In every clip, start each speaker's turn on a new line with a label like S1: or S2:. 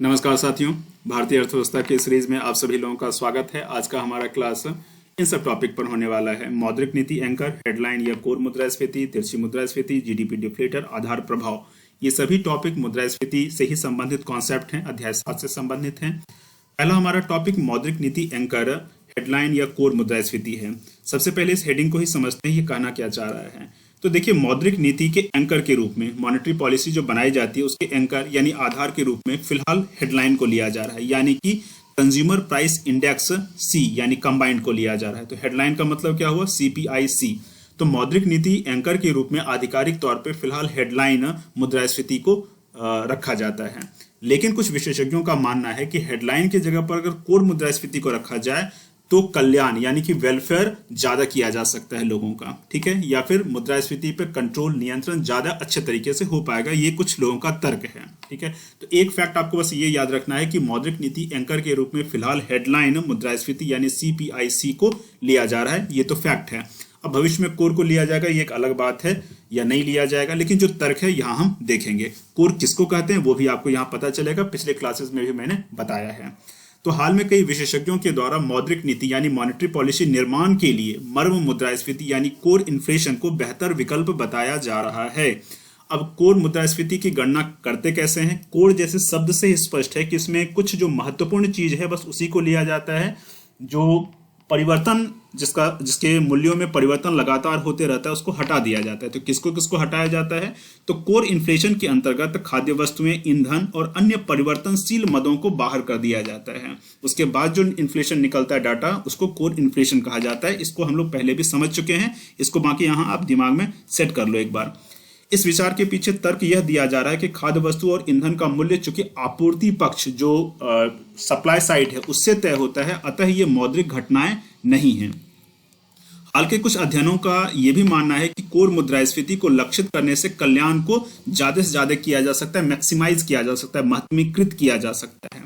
S1: नमस्कार साथियों, भारतीय अर्थव्यवस्था के सीरीज में आप सभी लोगों का स्वागत है। आज का हमारा क्लास इन सब टॉपिक पर होने वाला है। मौद्रिक नीति एंकर, हेडलाइन या कोर मुद्रास्फीति, तिरछी मुद्रास्फीति, जीडीपी डिफ्लेटर, आधार प्रभाव, ये सभी टॉपिक मुद्रास्फीति से ही संबंधित कॉन्सेप्ट हैं, अध्याय 7 से संबंधित हैं। पहला हमारा टॉपिक मौद्रिक नीति एंकर, हेडलाइन या कोर मुद्रास्फीति है। सबसे पहले इस हेडिंग को ही समझते हैं, ये कहना क्या चाह रहा है। तो देखिए, मौद्रिक नीति के एंकर के रूप में मॉनेटरी पॉलिसी जो बनाई जाती है उसके एंकर यानी आधार के रूप में फिलहाल हेडलाइन को लिया जा रहा है, यानी कि कंज्यूमर प्राइस इंडेक्स सी यानी कंबाइंड को लिया जा रहा है। तो हेडलाइन का मतलब क्या हुआ? CPIC। तो मौद्रिक नीति एंकर के रूप में आधिकारिक तौर पे फिलहाल हेडलाइन मुद्रास्फीति को रखा जाता है। लेकिन कुछ विशेषज्ञों का मानना है कि हेडलाइन की जगह पर अगर कोर मुद्रास्फीति को रखा जाए तो कल्याण यानी कि वेलफेयर ज्यादा किया जा सकता है लोगों का, ठीक है, या फिर मुद्रास्फीति पर कंट्रोल, नियंत्रण ज्यादा अच्छे तरीके से हो पाएगा। ये कुछ लोगों का तर्क है, ठीक है। तो एक फैक्ट आपको बस ये याद रखना है कि मौद्रिक नीति एंकर के रूप में फिलहाल हेडलाइन मुद्रास्फीति यानी CPIC को लिया जा रहा है, ये तो फैक्ट है। अब भविष्य में कोर को लिया जाएगा ये एक अलग बात है, या नहीं लिया जाएगा, लेकिन जो तर्क है यहाँ हम देखेंगे। कोर किसको कहते हैं वो भी आपको यहाँ पता चलेगा, पिछले क्लासेस में भी मैंने बताया है। तो हाल में कई विशेषज्ञों के द्वारा मौद्रिक नीति यानी मॉनेटरी पॉलिसी निर्माण के लिए मर्म मुद्रास्फीति यानी कोर इन्फ्लेशन को बेहतर विकल्प बताया जा रहा है। अब कोर मुद्रास्फीति की गणना करते कैसे हैं? कोर जैसे शब्द से ही स्पष्ट है कि इसमें कुछ जो महत्वपूर्ण चीज है बस उसी को लिया जाता है। जो परिवर्तन जिसके मूल्यों में परिवर्तन लगातार होते रहता है उसको हटा दिया जाता है। तो किसको किसको हटाया जाता है? तो कोर इन्फ्लेशन के अंतर्गत खाद्य वस्तुएं, ईंधन और अन्य परिवर्तनशील मदों को बाहर कर दिया जाता है। उसके बाद जो इन्फ्लेशन निकलता है डाटा, उसको कोर इन्फ्लेशन कहा जाता है। इसको हम लोग पहले भी समझ चुके हैं, इसको बाकी यहाँ आप दिमाग में सेट कर लो एक बार। इस विचार के पीछे तर्क यह दिया जा रहा है कि खाद्य वस्तु और ईंधन का मूल्य चूंकि आपूर्ति पक्ष जो सप्लाई साइड है उससे तय होता है, अतः ये मौद्रिक घटनाएं नहीं हैं। हाल के कुछ अध्ययनों का यह भी मानना है कि कोर मुद्रास्फीति को लक्षित करने से कल्याण को ज्यादा से ज्यादा किया जा सकता है, मैक्सिमाइज किया जा सकता है, महत्वहीकृत किया जा सकता है।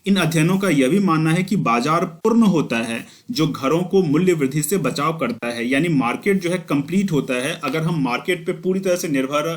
S1: इन अध्ययनों का यह भी मानना है कि बाजार पूर्ण होता है जो घरों को मूल्य वृद्धि से बचाव करता है, यानी मार्केट जो है कंप्लीट होता है अगर हम मार्केट पे पूरी तरह से निर्भर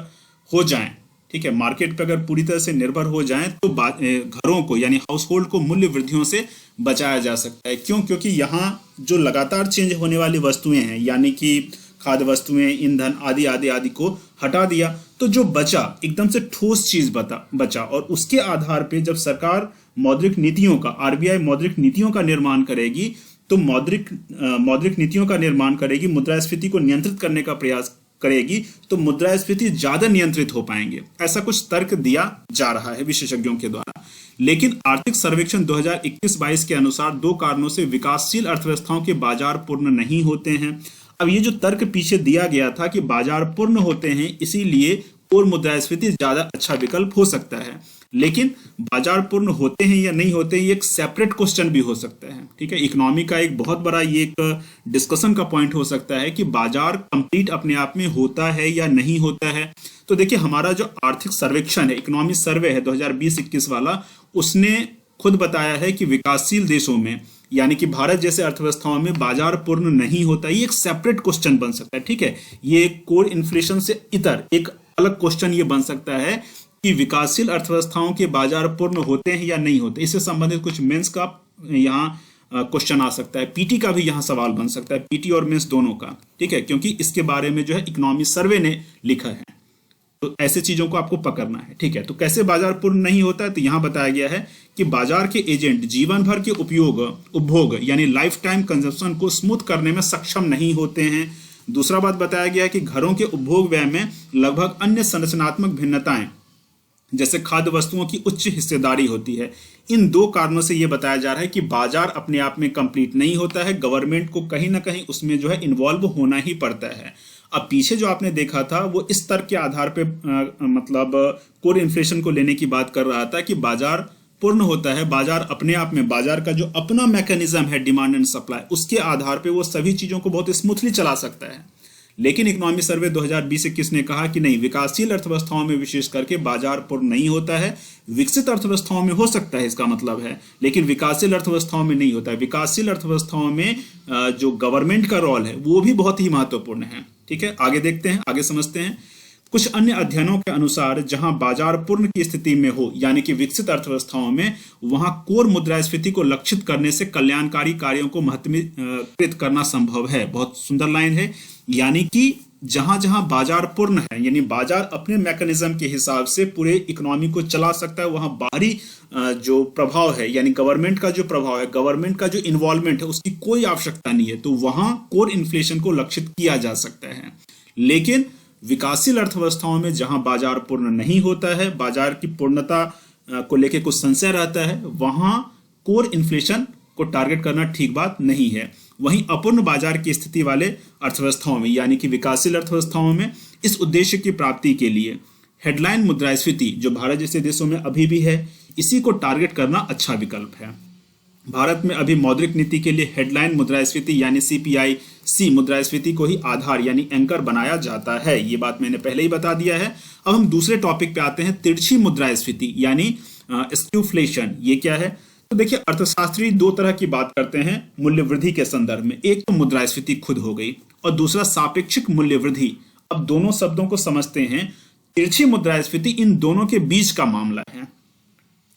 S1: हो जाएं, ठीक है। मार्केट पे अगर पूरी तरह से निर्भर हो जाएं तो घरों को यानी हाउस होल्ड को मूल्य वृद्धियों से बचाया जा सकता है। क्यों? क्योंकि यहाँ जो लगातार चेंज होने वाली वस्तुएं हैं यानी कि खाद्य वस्तुएं, ईंधन आदि आदि आदि को हटा दिया तो जो बचा एकदम से ठोस चीज बचा, और उसके आधार पे जब सरकार मौद्रिक नीतियों का, RBI मौद्रिक नीतियों का निर्माण करेगी तो मौद्रिक नीतियों का निर्माण करेगी, मुद्रास्फीति को नियंत्रित करने का प्रयास करेगी तो मुद्रास्फीति ज्यादा नियंत्रित हो पाएंगे। ऐसा कुछ तर्क दिया जा रहा है विशेषज्ञों के द्वारा। लेकिन आर्थिक सर्वेक्षण 2021-22 के अनुसार 2 कारणों से विकासशील अर्थव्यवस्थाओं के बाजार पूर्ण नहीं होते हैं। अब ये जो तर्क पीछे दिया गया था कि बाजार पूर्ण होते हैं इसीलिए कोर मुद्रास्फीति ज्यादा अच्छा विकल्प हो सकता है, लेकिन बाजार पूर्ण होते हैं या नहीं होते ये एक सेपरेट क्वेश्चन भी हो सकता है, ठीक है। इकोनॉमी का एक बहुत बड़ा ये एक डिस्कशन का पॉइंट हो सकता है कि बाजार कंप्लीट अपने आप में होता है या नहीं होता है। तो देखिए, हमारा जो आर्थिक सर्वेक्षण है, इकोनॉमी सर्वे है 2020-21 वाला, उसने खुद बताया है कि विकासशील देशों में यानी कि भारत जैसे अर्थव्यवस्थाओं में बाजार पूर्ण नहीं होता। ये एक सेपरेट क्वेश्चन बन सकता है, ठीक है। ये कोर इन्फ्लेशन से इतर एक अलग क्वेश्चन ये बन सकता है कि विकासशील अर्थव्यवस्थाओं के बाजार पूर्ण होते हैं या नहीं होते। इससे संबंधित कुछ मेंस का यहाँ क्वेश्चन आ सकता है, पीटी का भी यहाँ सवाल बन सकता है, पीटी और मेंस दोनों का, ठीक है, क्योंकि इसके बारे में जो है इकोनॉमी सर्वे ने लिखा है। तो ऐसे चीजों को आपको पकड़ना है, ठीक है। तो कैसे बाजार पूर्ण नहीं होता है? तो यहाँ बताया गया है कि बाजार के एजेंट जीवन भर के उपभोग यानी लाइफ टाइम कंजम्पशन को स्मूथ करने में सक्षम नहीं होते हैं। दूसरा बात बताया गया है कि घरों के उपभोग व्यय में लगभग अन्य संरचनात्मक भिन्नताएं जैसे खाद्य वस्तुओं की उच्च हिस्सेदारी होती है। इन 2 कारणों से यह बताया जा रहा है कि बाजार अपने आप में कंप्लीट नहीं होता है, गवर्नमेंट को कहीं ना कहीं उसमें जो है इन्वॉल्व होना ही पड़ता है। अब पीछे जो आपने देखा था वो इस तर्क के आधार पे मतलब कोर इन्फ्लेशन को लेने की बात कर रहा था कि बाजार पूर्ण होता है, बाजार अपने आप में, बाजार का जो अपना मैकेनिज्म है डिमांड एंड सप्लाई, उसके आधार पे वो सभी चीजों को बहुत स्मूथली चला सकता है। लेकिन इकोनॉमी सर्वे 2020-21 ने कहा कि नहीं, विकासशील अर्थव्यवस्थाओं में विशेष करके बाजार पूर्ण नहीं होता है। विकसित अर्थव्यवस्थाओं में हो सकता है, इसका मतलब है, लेकिन विकासशील अर्थव्यवस्थाओं में नहीं होता है। विकासशील अर्थव्यवस्थाओं में जो गवर्नमेंट का रोल है वो भी बहुत ही महत्वपूर्ण है, ठीक है। आगे देखते हैं, आगे समझते हैं। कुछ अन्य अध्ययनों के अनुसार जहां बाजार पूर्ण की स्थिति में हो यानी कि विकसित अर्थव्यवस्थाओं में, वहां कोर मुद्रास्फीति को लक्षित करने से कल्याणकारी कार्यों को महत्वकृत करना संभव है। बहुत सुंदर लाइन है, यानी कि जहां जहां बाजार पूर्ण है, यानी बाजार अपने मैकेनिज्म के हिसाब से पूरे इकोनॉमी को चला सकता है, वहां बाहरी जो प्रभाव है यानी गवर्नमेंट का जो प्रभाव है, गवर्नमेंट का जो इन्वॉल्वमेंट है, उसकी कोई आवश्यकता नहीं है, तो वहां कोर इन्फ्लेशन को लक्षित किया जा सकता है। लेकिन विकासशील अर्थव्यवस्थाओं में जहां बाजार पूर्ण नहीं होता है, बाजार की पूर्णता को लेकर कुछ संशय रहता है, वहां कोर इन्फ्लेशन को टारगेट करना ठीक बात नहीं है। वहीं अपूर्ण बाजार की स्थिति वाले अर्थव्यवस्थाओं में यानी कि विकासशील अर्थव्यवस्थाओं में इस उद्देश्य की प्राप्ति के लिए हेडलाइन मुद्रास्फीति, जो भारत जैसे देशों में अभी भी है, इसी को टारगेट करना अच्छा विकल्प है। भारत में अभी मौद्रिक नीति के लिए हेडलाइन मुद्रास्फीति यानी CPI मुद्रास्फीति को ही आधार यानी एंकर बनाया जाता है। ये बात मैंने पहले ही बता दिया है। अब हम दूसरे टॉपिक पे आते हैं, तिरछी मुद्रास्फीति यानी स्क्यूफ्लेशन। ये क्या है? तो देखिए, अर्थशास्त्री दो तरह की बात करते हैं मूल्य वृद्धि के संदर्भ में। एक तो मुद्रास्फीति खुद हो गई और दूसरा सापेक्षिक मूल्य वृद्धि। अब दोनों शब्दों को समझते हैं। तिरछी मुद्रास्फीति इन दोनों के बीच का मामला है।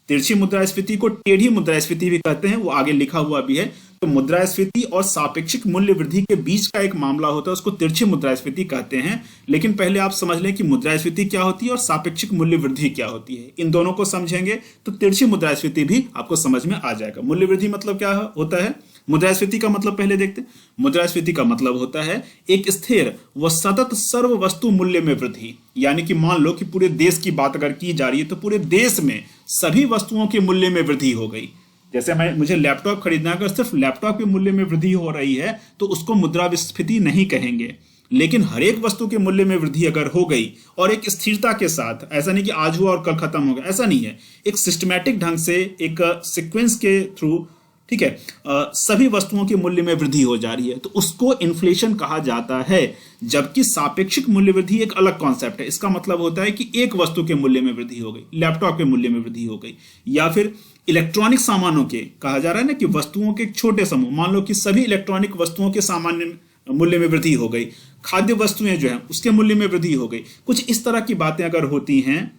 S1: तिरछी मुद्रास्फीति को टेढ़ी मुद्रास्फीति भी कहते हैं, वो आगे लिखा हुआ भी है। तो मुद्रास्फीति और सापेक्षिक मूल्य वृद्धि के बीच का एक मामला होता है, उसको तिरछी मुद्रास्फीति कहते हैं। लेकिन पहले आप समझ लें कि मुद्रास्फीति क्या होती है और सापेक्षिक मूल्य वृद्धि क्या होती है। इन दोनों को समझेंगे तो तिरछी मुद्रास्फीति भी आपको समझ में आ जाएगा। मूल्य वृद्धि मतलब क्या होता है? मुद्रास्फीति का मतलब पहले देखते हैं। मुद्रास्फीति का मतलब होता है एक स्थिर व सतत सर्व वस्तु मूल्य में वृद्धि। यानी कि मान लो कि पूरे देश की बात अगर की जा रही है तो पूरे देश में सभी वस्तुओं के मूल्य में वृद्धि हो गई। जैसे मुझे लैपटॉप खरीदना है, अगर सिर्फ लैपटॉप के मूल्य में वृद्धि हो रही है तो उसको मुद्रास्फीति नहीं कहेंगे। लेकिन हर एक वस्तु के मूल्य में वृद्धि अगर हो गई और एक स्थिरता के साथ, ऐसा नहीं कि आज हुआ और कल खत्म हो गया, ऐसा नहीं है, एक सिस्टमैटिक ढंग से एक सीक्वेंस के थ्रू, ठीक है, सभी वस्तुओं के मूल्य में वृद्धि हो जा रही है, तो उसको इन्फ्लेशन कहा जाता है। जबकि सापेक्षिक मूल्य वृद्धि एक अलग कॉन्सेप्ट है। इसका मतलब होता है कि एक वस्तु के मूल्य में वृद्धि हो गई, लैपटॉप के मूल्य में वृद्धि हो गई, या फिर इलेक्ट्रॉनिक सामानों के, कहा जा रहा है ना कि वस्तुओं के छोटे समूह, मान लो कि सभी इलेक्ट्रॉनिक वस्तुओं के सामान्य मूल्य में वृद्धि हो गई, खाद्य वस्तुएं जो है उसके मूल्य में वृद्धि हो गई, कुछ इस तरह की बातें अगर होती हैं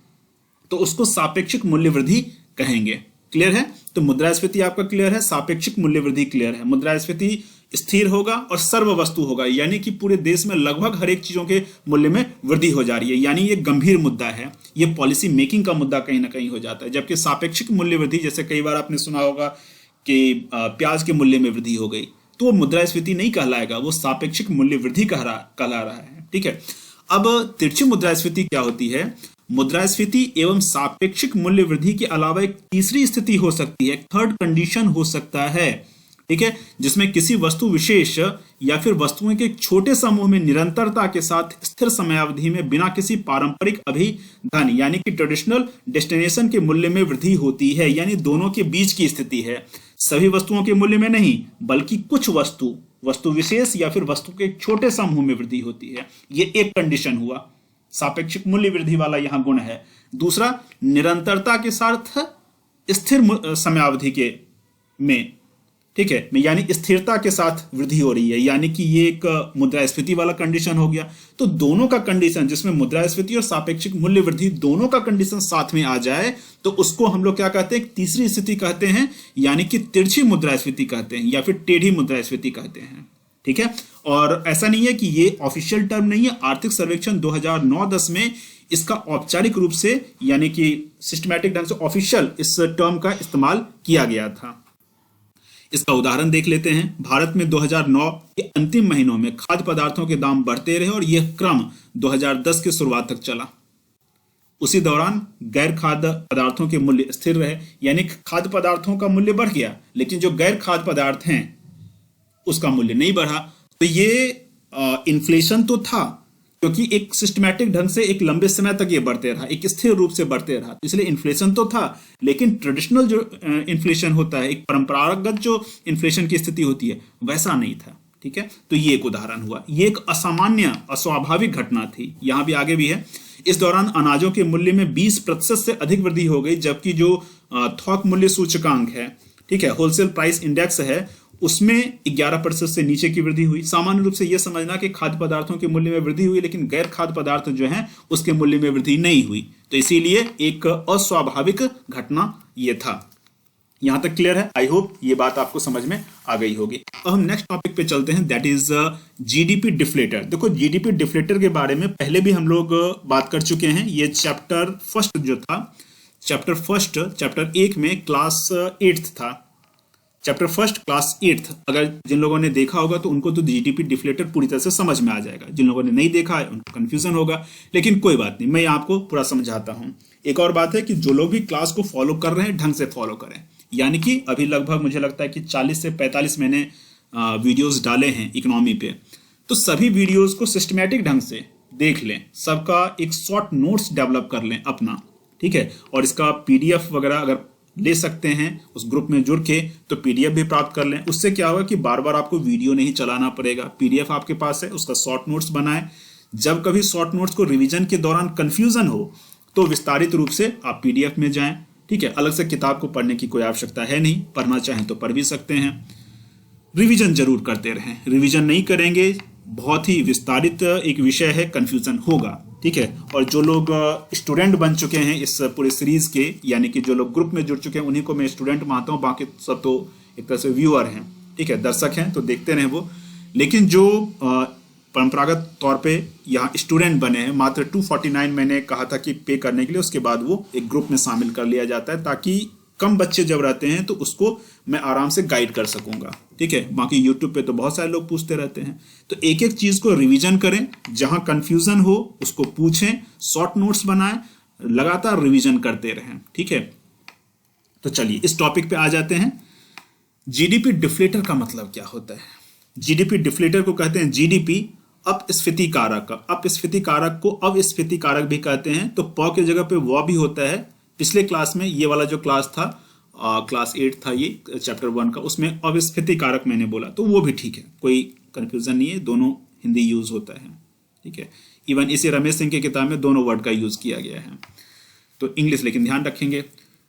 S1: तो उसको सापेक्षिक मूल्य वृद्धि कहेंगे। क्लियर है? तो मुद्रास्फीति आपका क्लियर है, सापेक्षिक मूल्य वृद्धि क्लियर है। मुद्रास्फीति स्थिर होगा और सर्व वस्तु होगा, यानी कि पूरे देश में लगभग हर एक चीजों के मूल्य में वृद्धि हो जा रही है। यानी ये गंभीर मुद्दा है, ये पॉलिसी मेकिंग का मुद्दा कहीं ना कहीं हो जाता है। जबकि सापेक्षिक मूल्य वृद्धि, जैसे कई बार आपने सुना होगा कि प्याज के मूल्य में वृद्धि हो गई, तो वो मुद्रास्फीति नहीं कहलाएगा, वो सापेक्षिक मूल्य वृद्धि कहला रहा है। ठीक है। अब तिरछी मुद्रास्फीति क्या होती है? मुद्रास्फीति एवं सापेक्षिक मूल्य वृद्धि के अलावा एक तीसरी स्थिति हो सकती है, थर्ड कंडीशन हो सकता है, ठीक है, जिसमें किसी वस्तु विशेष या फिर वस्तुओं के एक छोटे समूह में निरंतरता के साथ स्थिर समयावधि में बिना किसी पारंपरिक अभिधन यानी कि ट्रेडिशनल डेस्टिनेशन के मूल्य में वृद्धि होती है। यानी दोनों के बीच की स्थिति है, सभी वस्तुओं के मूल्य में नहीं, बल्कि कुछ वस्तु विशेष या फिर वस्तु के एक छोटे समूह में वृद्धि होती है। ये एक कंडीशन हुआ, सापेक्षिक मूल्य वृद्धि वाला यहां गुण है। दूसरा, निरंतरता के साथ स्थिर समयावधि के में, ठीक है, यानी स्थिरता के साथ वृद्धि हो रही है, यानी कि ये एक मुद्रास्फीति वाला कंडीशन हो गया। तो दोनों का कंडीशन, जिसमें मुद्रास्फीति और सापेक्षिक मूल्य वृद्धि दोनों का कंडीशन साथ में आ जाए, तो उसको हम लोग क्या कहते हैं? तीसरी स्थिति कहते हैं, यानी कि तिरछी मुद्रास्फीति कहते हैं या फिर टेढ़ी मुद्रास्फीति कहते हैं। ठीक है। और ऐसा नहीं है कि ये ऑफिशियल टर्म नहीं है, आर्थिक सर्वेक्षण 2009-10 में इसका औपचारिक रूप से यानी कि सिस्टमैटिक ढंग से ऑफिशियल इस टर्म का इस्तेमाल किया गया था। इसका उदाहरण देख लेते हैं। भारत में 2009 के अंतिम महीनों में खाद्य पदार्थों के दाम बढ़ते रहे और यह क्रम 2010 की शुरुआत तक चला। उसी दौरान गैर खाद्य पदार्थों के मूल्य स्थिर रहे, यानी खाद्य पदार्थों का मूल्य बढ़ गया लेकिन जो गैर खाद्य पदार्थ हैं उसका मूल्य नहीं बढ़ा। तो ये इन्फ्लेशन तो था, क्योंकि एक सिस्टमैटिक ढंग से एक लंबे समय तक ये बढ़ते रहा, एक स्थिर रूप से बढ़ते रहा, इसलिए इन्फ्लेशन तो था। लेकिन ट्रेडिशनल जो इन्फ्लेशन होता है, एक परंपरागत जो इन्फ्लेशन की स्थिति होती है, वैसा नहीं था। ठीक है। तो ये एक उदाहरण हुआ, ये एक असामान्य अस्वाभाविक घटना थी। यहां भी आगे भी है। इस दौरान अनाजों के मूल्य में 20% से अधिक वृद्धि हो गई, जबकि जो थोक मूल्य सूचकांक है, ठीक है, होलसेल प्राइस इंडेक्स है, उसमें 11% से नीचे की वृद्धि हुई। सामान्य रूप से यह समझना कि खाद्य पदार्थों के मूल्य में वृद्धि हुई, लेकिन गैर खाद्य पदार्थ जो हैं उसके मूल्य में वृद्धि नहीं हुई, तो इसीलिए एक अस्वाभाविक घटना यह था। यहां तक क्लियर है? आई होप ये बात आपको समझ में आ गई होगी। अब हम नेक्स्ट टॉपिक पे चलते हैं, दैट इज जीडीपी डिफ्लेटर। देखो जीडीपी डिफ्लेटर के बारे में पहले भी हम लोग बात कर चुके हैं। ये चैप्टर फर्स्ट जो था, चैप्टर 1 में क्लास 8 था, चैप्टर फर्स्ट क्लास 8। अगर जिन लोगों ने देखा होगा तो उनको तो जीडीपी डिफ्लेटर पूरी तरह से समझ में आ जाएगा, जिन लोगों ने नहीं देखा है उनको कंफ्यूजन होगा, लेकिन कोई बात नहीं, मैं आपको पूरा समझाता हूं। एक और बात है कि जो लोग भी क्लास को फॉलो कर रहे हैं ढंग से फॉलो करें, यानी कि अभी लगभग मुझे लगता है कि 40 से 45 मैंने वीडियोस डाले हैं इकोनॉमी पे, तो सभी वीडियोस को सिस्टमैटिक ढंग से देख लें, सबका एक शॉर्ट नोट्स डेवलप कर लें अपना, ठीक है। और इसका पीडीएफ वगैरह अगर ले सकते हैं उस ग्रुप में जुड़ के तो पीडीएफ भी प्राप्त कर लें। उससे क्या होगा कि बार बार आपको वीडियो नहीं चलाना पड़ेगा, पीडीएफ आपके पास है, उसका शॉर्ट नोट्स बनाएं। जब कभी शॉर्ट नोट्स को रिवीजन के दौरान कंफ्यूजन हो तो विस्तारित रूप से आप पीडीएफ में जाएं, ठीक है। अलग से किताब को पढ़ने की कोई आवश्यकता है नहीं, पढ़ना चाहें तो पढ़ भी सकते हैं। रिवीजन जरूर करते रहें, रिवीजन नहीं करेंगे बहुत ही विस्तारित एक विषय है, कंफ्यूजन होगा, ठीक है। और जो लोग स्टूडेंट बन चुके हैं इस पूरे सीरीज के, यानी कि जो लोग ग्रुप में जुड़ चुके हैं उन्हीं को मैं स्टूडेंट मानता हूं, बाकी सब तो एक तरह से व्यूअर हैं, ठीक है, दर्शक हैं, तो देखते रहें वो। लेकिन जो परंपरागत तौर पे यहाँ स्टूडेंट बने हैं, मात्र 249 मैंने कहा था कि पे करने के लिए, उसके बाद वो एक ग्रुप में शामिल कर लिया जाता है, ताकि कम बच्चे जब रहते हैं तो उसको मैं आराम से गाइड कर सकूंगा, ठीक है। बाकी यूट्यूब पे तो बहुत सारे लोग पूछते रहते हैं, तो एक एक चीज को रिवीजन करें, जहां कंफ्यूजन हो उसको पूछें, शॉर्ट नोट्स बनाएं, लगातार रिवीजन करते रहें, ठीक है। तो चलिए इस टॉपिक पे आ जाते हैं। जीडीपी डिफ्लेटर का मतलब क्या होता है? जीडीपी डिफ्लेटर को कहते हैं जीडीपी अपस्फीति कारक। अपस्फीति कारक को अवस्फीति कारक भी कहते हैं, तो प की जगह पे व भी होता है। पिछले क्लास में ये वाला जो क्लास था, क्लास 8 था ये चैप्टर 1 का, उसमें अवस्फीति कारक मैंने बोला, तो वो भी ठीक है, कोई कंफ्यूजन नहीं है, दोनों हिंदी यूज होता है, ठीक है। इवन इसे रमेश सिंह की किताब में दोनों वर्ड का यूज किया गया है, तो इंग्लिश लेकिन ध्यान रखेंगे।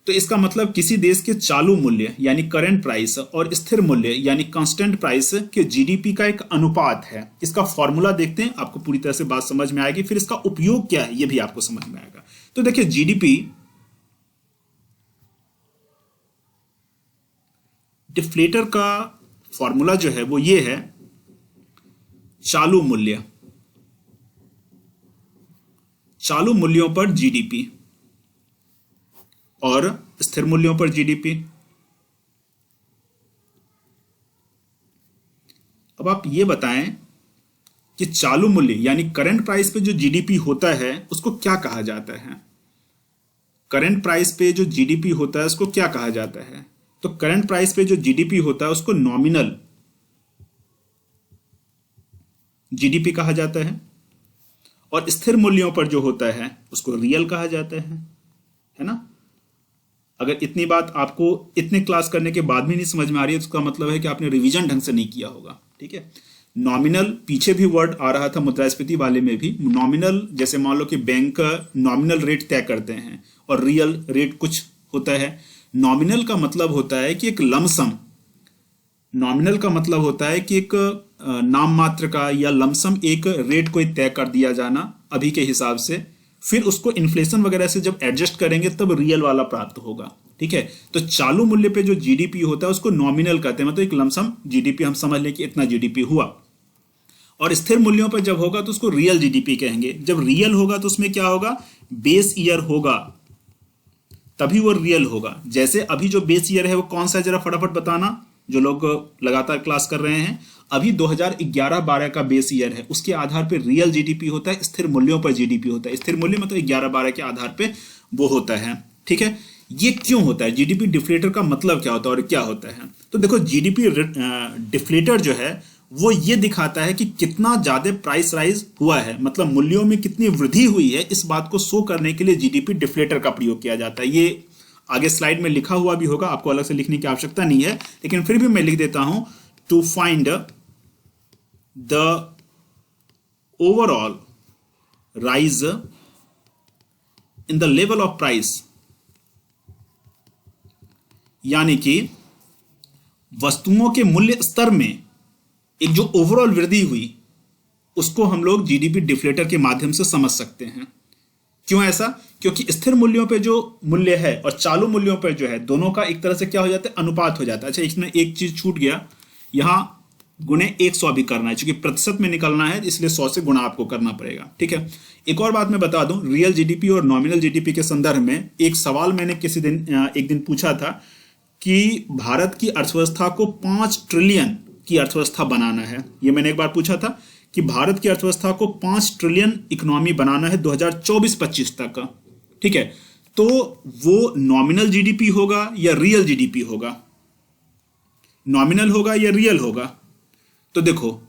S1: तो इसका मतलब किसी देश के चालू मूल्य यानी करंट प्राइस और स्थिर मूल्य यानी कांस्टेंट प्राइस के जीडीपी का एक अनुपात है। इसका फॉर्मूला देखते हैं, आपको पूरी तरह से बात समझ में आएगी, फिर इसका उपयोग क्या है ये भी आपको समझ में आएगा। तो देखिए जीडीपी डिफ्लेटर का फॉर्मूला जो है वो ये है, चालू मूल्य, चालू मूल्यों पर जीडीपी और स्थिर मूल्यों पर जीडीपी। अब आप ये बताएं कि चालू मूल्य यानी करंट प्राइस पे जो जीडीपी होता है उसको क्या कहा जाता है? करंट प्राइस पे जो जीडीपी होता है उसको क्या कहा जाता है? तो करंट प्राइस पे जो जीडीपी होता है उसको नॉमिनल जीडीपी कहा जाता है, और स्थिर मूल्यों पर जो होता है उसको रियल कहा जाता है ना। अगर इतनी बात आपको इतने क्लास करने के बाद भी नहीं समझ में आ रही है तो उसका मतलब है कि आपने रिवीजन ढंग से नहीं किया होगा, ठीक है। नॉमिनल, पीछे भी वर्ड आ रहा था मुद्रास्फीति वाले में भी, नॉमिनल जैसे मान लो कि बैंक नॉमिनल रेट तय करते हैं और रियल रेट कुछ होता है। नॉमिनल का मतलब होता है कि एक लमसम, नॉमिनल का मतलब होता है कि एक नाम मात्र का या लमसम एक रेट को तय कर दिया जाना अभी के हिसाब से, फिर उसको इन्फ्लेशन वगैरह से जब एडजस्ट करेंगे तब रियल वाला प्राप्त होगा, ठीक है। तो चालू मूल्य पे जो जीडीपी होता है उसको नॉमिनल कहते हैं, मतलब एक लमसम जीडीपी, हम समझ लें कि इतना जीडीपी हुआ। और स्थिर मूल्यों पर जब होगा तो उसको रियल जीडीपी कहेंगे। जब रियल होगा तो उसमें क्या होगा, बेस ईयर होगा, तभी वो रियल होगा। जैसे अभी जो बेस ईयर है वो कौन सा है, जरा फटाफट बताना, जो लोग लगातार क्लास कर रहे हैं। अभी 2011-12 का बेस ईयर है, उसके आधार पे रियल जीडीपी होता है, स्थिर मूल्यों पर जीडीपी होता है। स्थिर मूल्य मतलब 11-12 के आधार पे वो होता है, ठीक है। ये क्यों होता है, जीडीपी डिफ्लेटर का मतलब क्या होता है और क्या होता है? तो देखो जीडीपी डिफ्लेटर जो है वो ये दिखाता है कि कितना ज्यादा प्राइस राइज हुआ है, मतलब मूल्यों में कितनी वृद्धि हुई है, इस बात को शो करने के लिए जीडीपी डिफ्लेटर का प्रयोग किया जाता है। ये आगे स्लाइड में लिखा हुआ भी होगा, आपको अलग से लिखने की आवश्यकता नहीं है, लेकिन फिर भी मैं लिख देता हूं, to find the overall rise in the level of price, यानी कि वस्तुओं के मूल्य स्तर में एक जो ओवरऑल वृद्धि हुई उसको हम लोग जीडीपी डिफ्लेटर के माध्यम से समझ सकते हैं। क्यों ऐसा? क्योंकि स्थिर मूल्यों पे जो मूल्य है और चालू मूल्यों पे जो है, दोनों का एक तरह से क्या हो जाता है, अनुपात हो जाता है। अच्छा, इसमें एक चीज छूट गया, यहां गुणे 100 भी करना है, क्योंकि प्रतिशत में निकलना है इसलिए 100 से गुणा आपको करना पड़ेगा। ठीक है, एक और बात मैं बता दूं, रियल जीडीपी और नॉमिनल जीडीपी के संदर्भ में एक सवाल मैंने एक दिन पूछा था कि भारत की अर्थव्यवस्था को 5 ट्रिलियन की अर्थव्यवस्था बनाना है। ये मैंने एक बार पूछा था कि भारत की अर्थव्यवस्था को 5 ट्रिलियन इकोनॉमी बनाना है 2024-25 तक। ठीक है, तो वो नॉमिनल जीडीपी होगा या रियल जीडीपी होगा? नॉमिनल होगा या रियल होगा? तो देखो,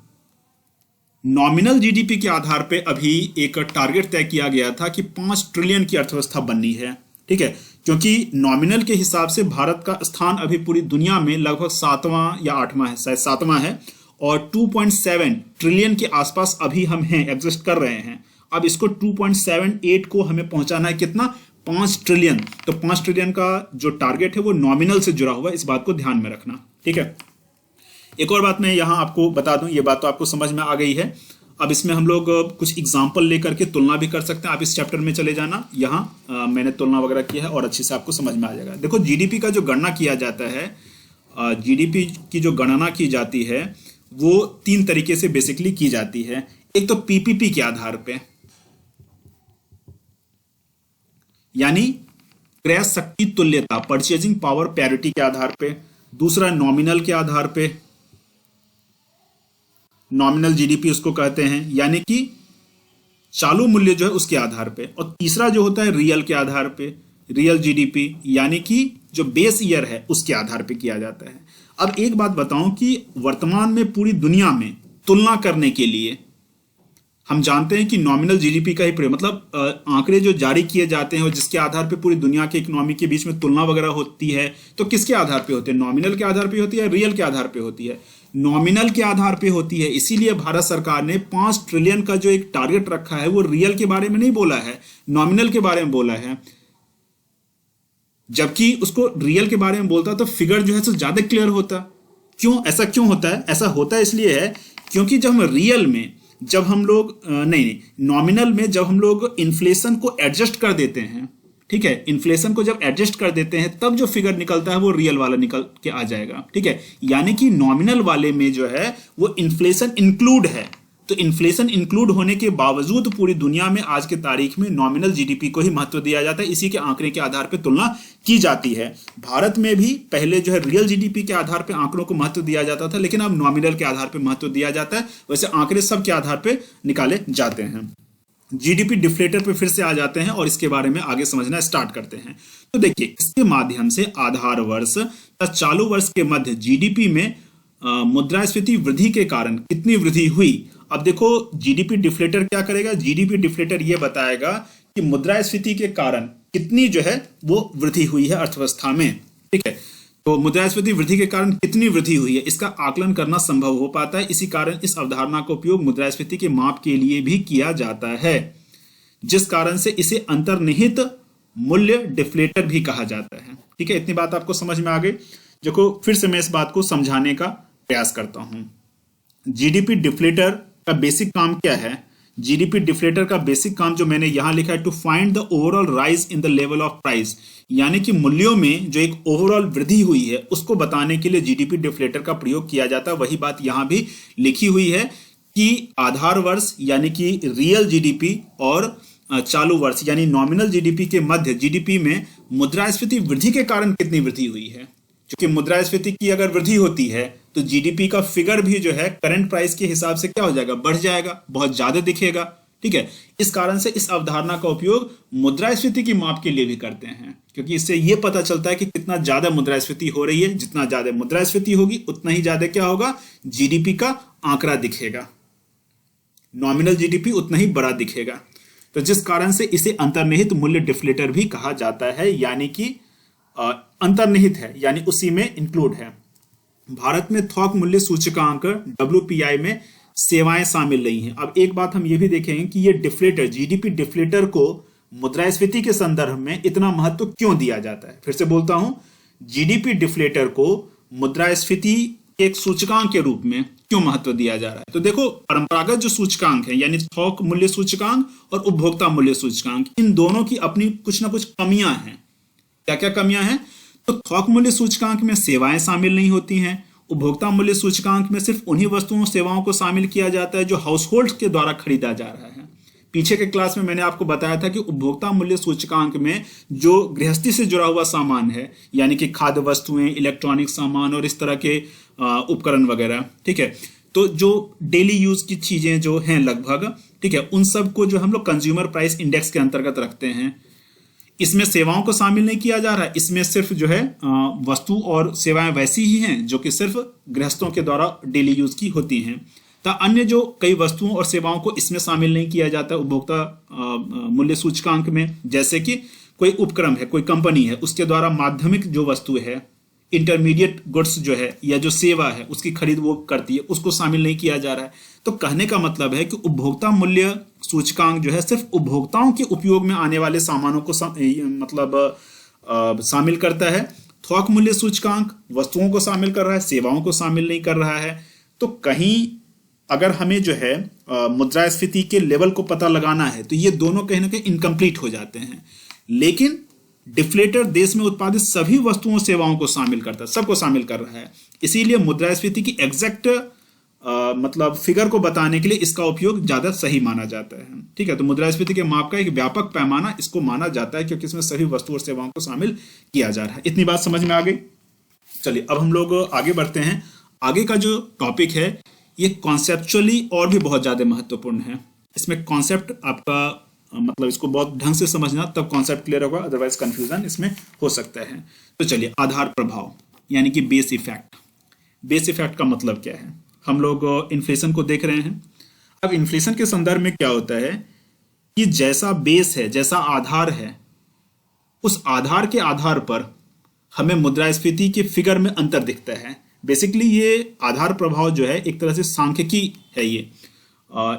S1: नॉमिनल जीडीपी के आधार पे अभी एक टारगेट तय किया गया था कि 5 ट्रिलियन की अर्थव्यवस्था बननी है। ठीक है, क्योंकि नॉमिनल के हिसाब से भारत का स्थान अभी पूरी दुनिया में लगभग 7वां या 8वां है, शायद 7वां है, और 2.7 ट्रिलियन के आसपास अभी हम हैं, एग्जिस्ट कर रहे हैं। अब इसको 2.78 को हमें पहुंचाना है कितना? 5 ट्रिलियन। तो 5 ट्रिलियन का जो टारगेट है वो नॉमिनल से जुड़ा हुआ है, इस बात को ध्यान में रखना। ठीक है, एक और बात मैं यहां आपको बता दूं, ये बात तो आपको समझ में आ गई है। अब इसमें हम लोग कुछ एग्जाम्पल लेकर के तुलना भी कर सकते हैं। आप इस चैप्टर में चले जाना, यहाँ मैंने तुलना वगैरह किया है और अच्छे से आपको समझ में आ जाएगा। देखो, जीडीपी का जो गणना किया जाता है, जीडीपी की जो गणना की जाती है वो 3 तरीके से बेसिकली की जाती है। एक तो पीपीपी के आधार पे, यानी क्रय शक्ति तुल्यता, परचेजिंग पावर पैरिटी के आधार पे। दूसरा नॉमिनल के आधार पे, नॉमिनल जीडीपी उसको कहते हैं, यानी कि चालू मूल्य जो है उसके आधार पे। और तीसरा जो होता है रियल के आधार पे, रियल जीडीपी, यानी कि जो बेस ईयर है उसके आधार पे किया जाता है। अब एक बात बताऊं कि वर्तमान में पूरी दुनिया में तुलना करने के लिए हम जानते हैं कि नॉमिनल जीडीपी का ही प्रयोग, मतलब आंकड़े जो जारी किए जाते हैं और जिसके आधार पे पूरी दुनिया के इकोनॉमी के बीच में तुलना वगैरह होती है, तो किसके आधार पे होती है? नॉमिनल के आधार पे होती है, रियल के आधार पे होती है? नॉमिनल के आधार पे होती है। इसीलिए भारत सरकार ने 5 ट्रिलियन का जो एक टारगेट रखा है वो रियल के बारे में नहीं बोला है, नॉमिनल के बारे में बोला है। जबकि उसको रियल के बारे में बोलता तो फिगर जो है तो ज्यादा क्लियर होता। क्यों ऐसा क्यों होता है? ऐसा होता है इसलिए है क्योंकि जब हम रियल में, जब हम लोग नॉमिनल में जब हम लोग इन्फ्लेशन को एडजस्ट कर देते हैं, ठीक है, इन्फ्लेशन को जब एडजस्ट कर देते हैं तब जो फिगर निकलता है वो रियल वाला निकल के आ जाएगा। ठीक है, यानी कि नॉमिनल वाले में जो है वो इन्फ्लेशन इंक्लूड है। तो इन्फ्लेशन इंक्लूड होने के बावजूद पूरी दुनिया में आज के तारीख में नॉमिनल जीडीपी को ही महत्व दिया जाता है, इसी के आंकड़े के आधार पर तुलना की जाती है। भारत में भी पहले जो है रियल जीडीपी के आधार पर आंकड़ों को महत्व दिया जाता था, लेकिन अब नॉमिनल के आधार पर महत्व दिया जाता है। वैसे आंकड़े सब के आधार पर निकाले जाते हैं। जीडीपी डिफ्लेटर पे फिर से आ जाते हैं और इसके बारे में आगे समझना स्टार्ट करते हैं। तो देखिए, इसके माध्यम से आधार वर्ष तथा चालू वर्ष के मध्य जीडीपी में मुद्रास्फीति वृद्धि के कारण कितनी वृद्धि हुई। अब देखो, जीडीपी डिफ्लेटर क्या करेगा? जीडीपी डिफ्लेटर यह बताएगा कि मुद्रास्फीति के कारण कितनी जो है वो वृद्धि हुई है अर्थव्यवस्था में। ठीक है, तो मुद्रास्फीति वृद्धि के कारण कितनी वृद्धि हुई है इसका आकलन करना संभव हो पाता है। इसी कारण इस अवधारणा का उपयोग मुद्रास्फीति के माप के लिए भी किया जाता है, जिस कारण से इसे अंतर्निहित मूल्य डिफ्लेटर भी कहा जाता है। ठीक है, इतनी बात आपको समझ में आ गई। देखो, फिर से मैं इस बात को समझाने का प्रयास करता हूं। जीडीपी डिफ्लेटर का बेसिक काम क्या है? जीडीपी डिफ्लेटर का बेसिक काम जो मैंने यहां लिखा है, to find the overall rise in the level of price, यानी कि मूल्यों में जो एक ओवरऑल वृद्धि हुई है उसको बताने के लिए जीडीपी डिफ्लेटर का प्रयोग किया जाता है। वही बात यहां भी लिखी हुई है कि आधार वर्ष यानी कि रियल जीडीपी और चालू वर्ष यानी नॉमिनल जीडीपी के मध्य जीडीपी में मुद्रास्फीति वृद्धि के कारण कितनी वृद्धि हुई है। क्योंकि मुद्रास्फीति की अगर वृद्धि होती है तो जीडीपी का फिगर भी जो है करंट प्राइस के हिसाब से क्या हो जाएगा? बढ़ जाएगा, बहुत ज्यादा दिखेगा। ठीक है, इस कारण से इस अवधारणा का उपयोग मुद्रास्फीति की माप के लिए भी करते हैं, क्योंकि इससे यह पता चलता है कि कितना ज्यादा मुद्रास्फीति हो रही है। जितना ज्यादा मुद्रास्फीति होगी उतना ही ज्यादा क्या होगा? जीडीपी का आंकड़ा दिखेगा, नॉमिनल जीडीपी उतना ही बड़ा दिखेगा। तो जिस कारण से इसे अंतर्निहित मूल्य डिफ्लेटर भी कहा जाता है, यानी कि अंतर्निहित है यानी उसी में इंक्लूड है। भारत में थोक मूल्य सूचकांक WPI में सेवाएं शामिल नहीं हैं। अब एक बात हम ये भी देखेंगे कि ये डिफ्लेटर, जीडीपी डिफ्लेटर को मुद्रास्फीति के संदर्भ में इतना महत्व क्यों दिया जाता है। फिर से बोलता हूं, जीडीपी डिफ्लेटर को मुद्रास्फीति एक सूचकांक के रूप में क्यों महत्व दिया जा रहा है? तो देखो, परंपरागत जो सूचकांक है यानी थोक मूल्य सूचकांक और उपभोक्ता मूल्य सूचकांक, इन दोनों की अपनी कुछ ना कुछ कमियां हैं। क्या क्या कमियां हैं? तो थोक मूल्य सूचकांक में सेवाएं शामिल नहीं होती हैं। उपभोक्ता मूल्य सूचकांक में सिर्फ उन्हीं वस्तुओं सेवाओं को शामिल किया जाता है जो हाउस होल्ड के द्वारा खरीदा जा रहा है। पीछे के क्लास में मैंने आपको बताया था कि उपभोक्ता मूल्य सूचकांक में जो गृहस्थी से जुड़ा हुआ सामान है, यानी कि खाद्य वस्तुएं, इलेक्ट्रॉनिक सामान और इस तरह के उपकरण वगैरह, ठीक है, तो जो डेली यूज की चीजें जो हैं लगभग, ठीक है, उन सब को जो हम लोग कंज्यूमर प्राइस इंडेक्स के अंतर्गत रखते हैं। इसमें सेवाओं को शामिल नहीं किया जा रहा, इसमें सिर्फ जो है वस्तु और सेवाएं वैसी ही हैं जो कि सिर्फ गृहस्थों के द्वारा डेली यूज की होती हैं। तो अन्य जो कई वस्तुओं और सेवाओं को इसमें शामिल नहीं किया जाता उपभोक्ता मूल्य सूचकांक में, जैसे कि कोई उपक्रम है, कोई कंपनी है, उसके द्वारा माध्यमिक जो वस्तु है, इंटरमीडिएट गुड्स जो है या जो सेवा है उसकी खरीद वो करती है, उसको शामिल नहीं किया जा रहा है। तो कहने का मतलब है कि उपभोक्ता मूल्य सूचकांक जो है सिर्फ उपभोक्ताओं के उपयोग में आने वाले सामानों को शामिल करता है। थोक मूल्य सूचकांक वस्तुओं को शामिल कर रहा है, सेवाओं को शामिल नहीं कर रहा है। तो कहीं अगर हमें जो है मुद्रास्फीति के लेवल को पता लगाना है तो ये दोनों कहीं ना कहीं इनकम्प्लीट हो जाते हैं। लेकिन डिफ्लेटर देश में उत्पादित सभी वस्तुओं सेवाओं को शामिल करता है, सबको शामिल कर रहा है। इसीलिए मुद्रास्फीति की एग्जैक्ट मतलब फिगर को बताने के लिए इसका उपयोग ज्यादा सही माना जाता है। ठीक है, तो मुद्रास्फीति के माप का एक व्यापक पैमाना इसको माना जाता है क्योंकि इसमें सभी वस्तु और सेवाओं को शामिल किया जा रहा है। इतनी बात समझ में आ गई? चलिए अब हम लोग आगे बढ़ते हैं। आगे का जो टॉपिक है ये कॉन्सेप्चुअली और भी बहुत ज्यादा महत्वपूर्ण है। इसमें कॉन्सेप्ट आपका मतलब इसको बहुत ढंग से समझना, तब कॉन्सेप्ट क्लियर होगा, अदरवाइज कंफ्यूजन इसमें हो सकता है। तो चलिए, आधार प्रभाव यानी कि बेस इफेक्ट। बेस इफेक्ट का मतलब क्या है? हम लोग इन्फ्लेशन को देख रहे हैं। अब इन्फ्लेशन के संदर्भ में क्या होता है कि जैसा बेस है, जैसा आधार है, उस आधार के आधार पर हमें मुद्रास्फीति के फिगर में अंतर दिखता है। बेसिकली ये आधार प्रभाव जो है एक तरह से सांख्यिकी है, ये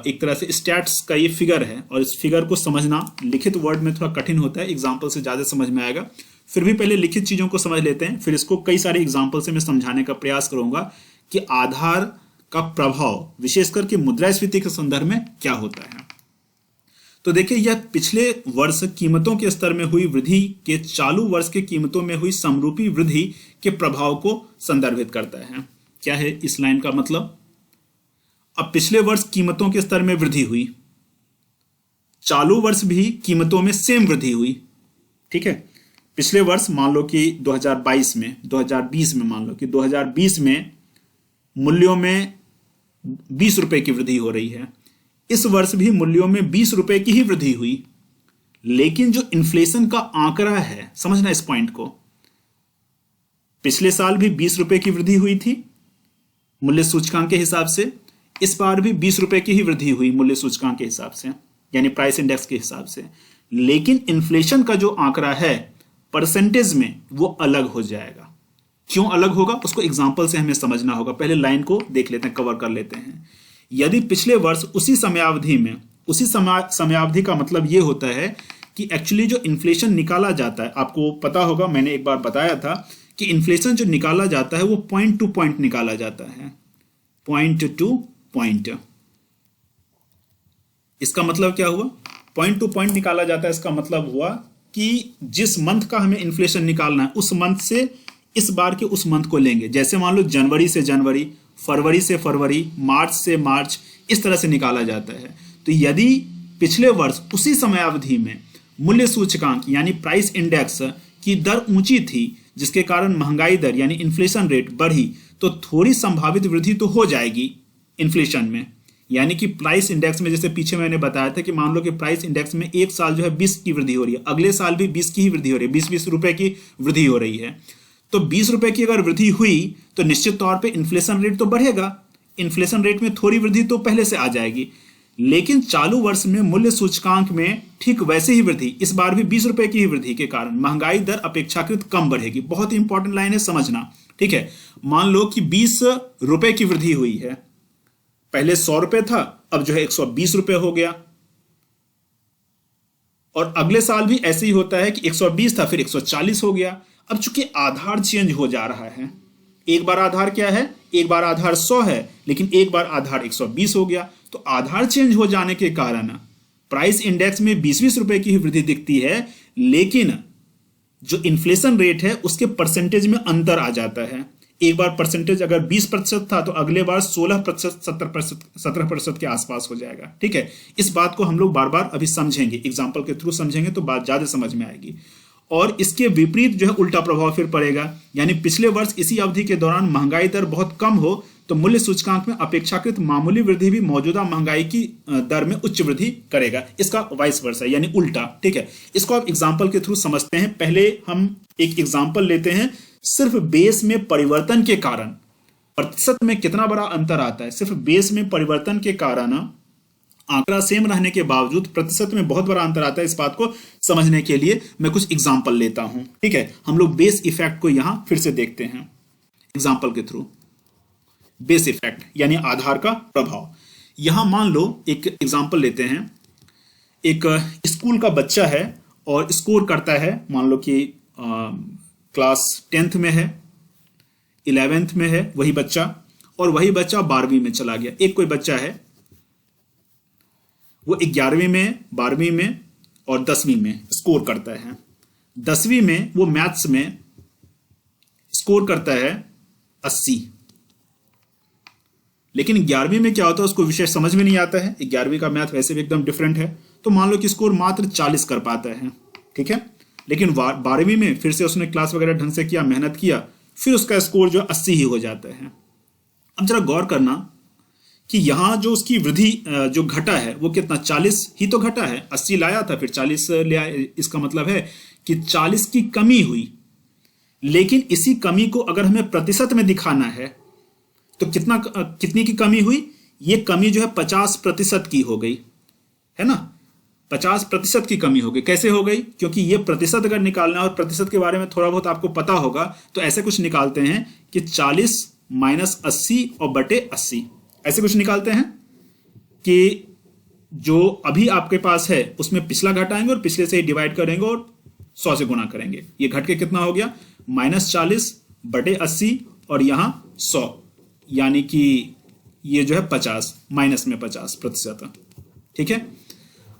S1: एक तरह से स्टैट्स का ये फिगर है, और इस फिगर को समझना लिखित वर्ड में थोड़ा कठिन होता है, एग्जाम्पल से ज्यादा समझ में आएगा। फिर भी पहले लिखित चीजों को समझ लेते हैं, फिर इसको कई सारे एग्जाम्पल से मैं समझाने का प्रयास करूंगा कि आधार का प्रभाव विशेष करके मुद्रास्फीति के संदर्भ में क्या होता है। तो देखिए, यह पिछले वर्ष कीमतों के स्तर में हुई वृद्धि के चालू वर्ष के कीमतों में हुई समरूपी वृद्धि के प्रभाव को संदर्भित करता है। क्या है इस लाइन का मतलब? अब पिछले वर्ष कीमतों के स्तर में वृद्धि हुई, चालू वर्ष भी कीमतों में सेम वृद्धि हुई। ठीक है, पिछले वर्ष मान लो कि 2022 में, 2020 में मान लो कि 2020 में मूल्यों में 20 रुपए की वृद्धि हो रही है। इस वर्ष भी मूल्यों में 20 रुपए की ही वृद्धि हुई, लेकिन जो इन्फ्लेशन का आंकड़ा है, समझना इस पॉइंट को, पिछले साल भी 20 रुपए की वृद्धि हुई थी मूल्य सूचकांक के हिसाब से, इस बार भी 20 रुपए की ही वृद्धि हुई मूल्य सूचकांक के हिसाब से, यानी प्राइस इंडेक्स के हिसाब से। लेकिन इन्फ्लेशन का जो आंकड़ा है परसेंटेज में वो अलग हो जाएगा। क्यों अलग होगा उसको एग्जांपल से हमें समझना होगा। पहले लाइन को देख लेते हैं, कवर कर लेते हैं। यदि पिछले वर्ष उसी समयावधि में, उसी समयावधि का मतलब ये होता है कि एक्चुअली जो इन्फ्लेशन निकाला जाता है, आपको पता होगा मैंने एक बार बताया था कि इन्फ्लेशन जो निकाला जाता है वो पॉइंट टू पॉइंट निकाला जाता है, पॉइंट टू पॉइंट। इसका मतलब क्या हुआ? पॉइंट टू पॉइंट निकाला जाता है, इसका मतलब हुआ कि जिस मंथ का हमें इन्फ्लेशन निकालना है उस मंथ से इस बार के उस मंथ को लेंगे। जैसे मान लो जनवरी से जनवरी, फरवरी से फरवरी, मार्च से मार्च, इस तरह से निकाला जाता है। तो यदि पिछले वर्ष उसी समयावधि में मूल्य सूचकांक यानी प्राइस इंडेक्स की दर ऊंची थी, जिसके कारण महंगाई दर यानी इन्फ्लेशन रेट बढ़ी, तो थोड़ी संभावित वृद्धि तो हो जाएगी इन्फ्लेशन में। यानी कि प्राइस इंडेक्स में, जैसे पीछे मैंने बताया था कि मान लो कि प्राइस इंडेक्स में एक साल जो है 20 की वृद्धि हो रही है, अगले साल भी 20 की ही वृद्धि हो रही है, 20-20 रुपए की वृद्धि हो रही है। तो 20 रुपए की अगर वृद्धि हुई तो निश्चित तौर पे इन्फ्लेशन रेट तो बढ़ेगा, इन्फ्लेशन रेट में थोड़ी वृद्धि तो पहले से आ जाएगी। लेकिन चालू वर्ष में मूल्य सूचकांक में ठीक वैसे ही वृद्धि, इस बार भी 20 रुपए की ही वृद्धि के कारण महंगाई दर अपेक्षाकृत कम बढ़ेगी। बहुत ही इंपॉर्टेंट लाइन है, समझना। ठीक है, मान लो कि 20 रुपए की वृद्धि हुई है, पहले 100 रुपए था, अब जो है 120 रुपए हो गया, और अगले साल भी ऐसे ही होता है कि 120 था फिर 140 हो गया। अब चूंकि आधार चेंज हो जा रहा है, एक बार आधार क्या है, एक बार आधार 100 है, लेकिन एक बार आधार 120 हो गया। तो आधार चेंज हो जाने के कारण प्राइस इंडेक्स में 20-20 रुपए की ही वृद्धि दिखती है, लेकिन जो इन्फ्लेशन रेट है उसके परसेंटेज में अंतर आ जाता है। एक बार परसेंटेज अगर 20% था तो अगले बार 16%, 17% के आसपास हो जाएगा। ठीक है, इस बात को हम लोग बार बार अभी समझेंगे, एग्जाम्पल के थ्रू समझेंगे तो बात ज्यादा समझ में आएगी। और इसके विपरीत जो है उल्टा प्रभाव फिर पड़ेगा, यानी पिछले वर्ष इसी अवधि के दौरान महंगाई दर बहुत कम हो तो मूल्य सूचकांक में अपेक्षाकृत मामूली वृद्धि भी मौजूदा महंगाई की दर में उच्च वृद्धि करेगा। इसका वाइस वर्सा यानी उल्टा। ठीक है, इसको आप एग्जाम्पल के थ्रू समझते हैं। पहले हम एक एग्जाम्पल लेते हैं। सिर्फ बेस में परिवर्तन के कारण प्रतिशत में कितना बड़ा अंतर आता है। सिर्फ बेस में परिवर्तन के कारण आंकड़ा सेम रहने के बावजूद प्रतिशत में बहुत बड़ा अंतर आता है। इस बात को समझने के लिए मैं कुछ एग्जाम्पल लेता हूं। ठीक है, हम लोग बेस इफेक्ट को यहां फिर से देखते हैं एग्जाम्पल के थ्रू। बेस इफेक्ट यानी आधार का प्रभाव। यहां मान लो एक एग्जाम्पल लेते हैं। एक स्कूल का बच्चा है और स्कोर करता है, मान लो कि क्लास 10th में है, 11th में है वही बच्चा, और वही बच्चा 12वीं में चला गया। एक कोई बच्चा है वो 11वीं में, 12वीं में और 10वीं में स्कोर करता है। 10वीं में वो मैथ्स में स्कोर करता है 80, लेकिन 11वीं में क्या होता है उसको विषय समझ में नहीं आता है। 11वीं का मैथ वैसे भी एकदम डिफरेंट है, तो मान लो कि स्कोर मात्र 40 कर पाता है। ठीक है, लेकिन 12वीं में फिर से उसने क्लास वगैरह ढंग से किया, मेहनत किया, फिर उसका स्कोर जो 80 ही हो जाता है। अब जरा गौर करना कि यहां जो उसकी वृद्धि जो घटा है वो कितना, 40 ही तो घटा है। 80 लाया था फिर 40 ले आया। इसका मतलब है कि 40 की कमी हुई, लेकिन इसी कमी को अगर हमें प्रतिशत में दिखाना है तो कितनी की कमी हुई। ये कमी जो है 50% की हो गई, है ना। 50% की कमी हो गई। कैसे हो गई? क्योंकि ये प्रतिशत अगर निकालना है, और प्रतिशत के बारे में थोड़ा बहुत आपको पता होगा, तो ऐसे कुछ निकालते हैं कि 40 माइनस 80 और बटे 80, ऐसे कुछ निकालते हैं कि जो अभी आपके पास है उसमें पिछला घटाएंगे और पिछले से ही डिवाइड करेंगे और 100 से गुणा करेंगे। ये घट के कितना हो गया, -40 बटे 80 और यहां 100, यानी कि ये जो है 50, माइनस में 50%। ठीक है,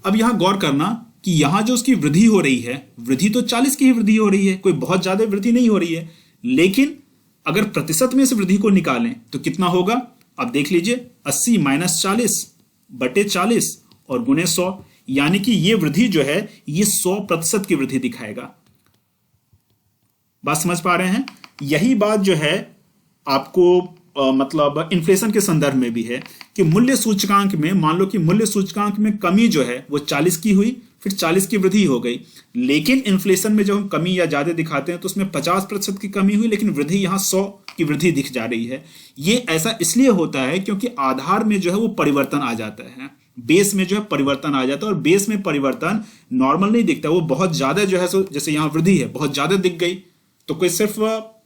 S1: अब यहां गौर करना कि यहां जो उसकी वृद्धि हो रही है, वृद्धि तो 40 की ही वृद्धि हो रही है, कोई बहुत ज्यादा वृद्धि नहीं हो रही है। लेकिन अगर प्रतिशत में से वृद्धि को निकालें तो कितना होगा, अब देख लीजिए, 80 माइनस 40 बटे 40 और गुणे 100, यानी कि ये वृद्धि जो है ये 100% की वृद्धि दिखाएगा। बात समझ पा रहे हैं? यही बात जो है आपको मतलब इन्फ्लेशन के संदर्भ में भी है कि मूल्य सूचकांक में, मान लो कि मूल्य सूचकांक में कमी जो है वो 40 की हुई, फिर 40 की वृद्धि हो गई, लेकिन इन्फ्लेशन में जब हम कमी या ज्यादा दिखाते हैं तो उसमें 50% की कमी हुई, लेकिन वृद्धि यहां 100 की वृद्धि दिख जा रही है। ये ऐसा इसलिए होता है क्योंकि आधार में जो है वो परिवर्तन आ जाता है, बेस में जो है परिवर्तन आ जाता है, और बेस में परिवर्तन नॉर्मल नहीं दिखता, वो बहुत ज्यादा जो है, जैसे यहां वृद्धि है बहुत ज्यादा दिख गई, तो कोई सिर्फ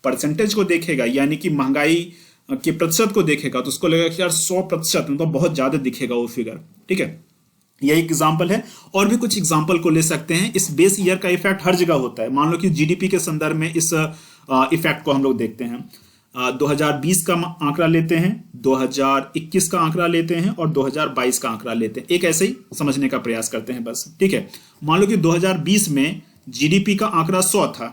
S1: परसेंटेज को देखेगा, यानी कि महंगाई के प्रतिशत को देखेगा तो उसको लगेगा कि यार 100%, मतलब बहुत ज्यादा दिखेगा वो फिगर। ठीक है, यह एग्जाम्पल है, और भी कुछ एग्जाम्पल को ले सकते हैं। इस बेस ईयर का इफेक्ट हर जगह होता है। मान लो कि जीडीपी के संदर्भ में इस इफेक्ट को हम लोग देखते हैं। 2020 का आंकड़ा लेते हैं, 2021 का आंकड़ा लेते हैं और 2022 का आंकड़ा लेते हैं। एक ऐसे ही समझने का प्रयास करते हैं बस। ठीक है, मान लो कि 2020 में जीडीपी का आंकड़ा 100 था,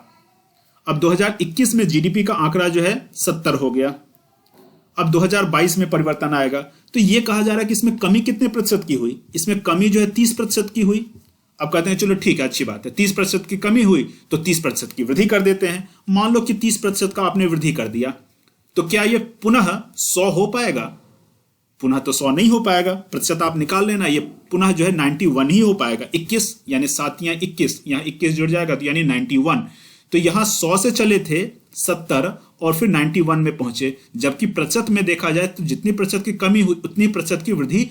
S1: अब 2021 में जीडीपी का आंकड़ा जो है 70 हो गया। अब 2022 में परिवर्तन आएगा तो ये कहा जा रहा है कि इसमें कमी कितने प्रतिशत की हुई, इसमें कमी जो है 30% की हुई। अब कहते हैं चलो ठीक है, अच्छी बात है, 30% की कमी हुई तो 30% की वृद्धि कर देते हैं। मान लो कि 30% का आपने वृद्धि कर दिया, तो क्या ये पुनः 100 हो पाएगा? पुनः तो 100 नहीं हो पाएगा, प्रतिशत आप निकाल लेना, ये पुनः जो है 91 ही हो पाएगा। 21 यानी 7 या 21, यहाँ 21 जुड़ जाएगा तो यानी 91। तो यहां 100 से चले थे 70 और फिर 91 में पहुंचे, जबकि प्रतिशत में देखा जाए तो जितनी प्रतिशत की कमी हुई उतनी प्रतिशत की वृद्धि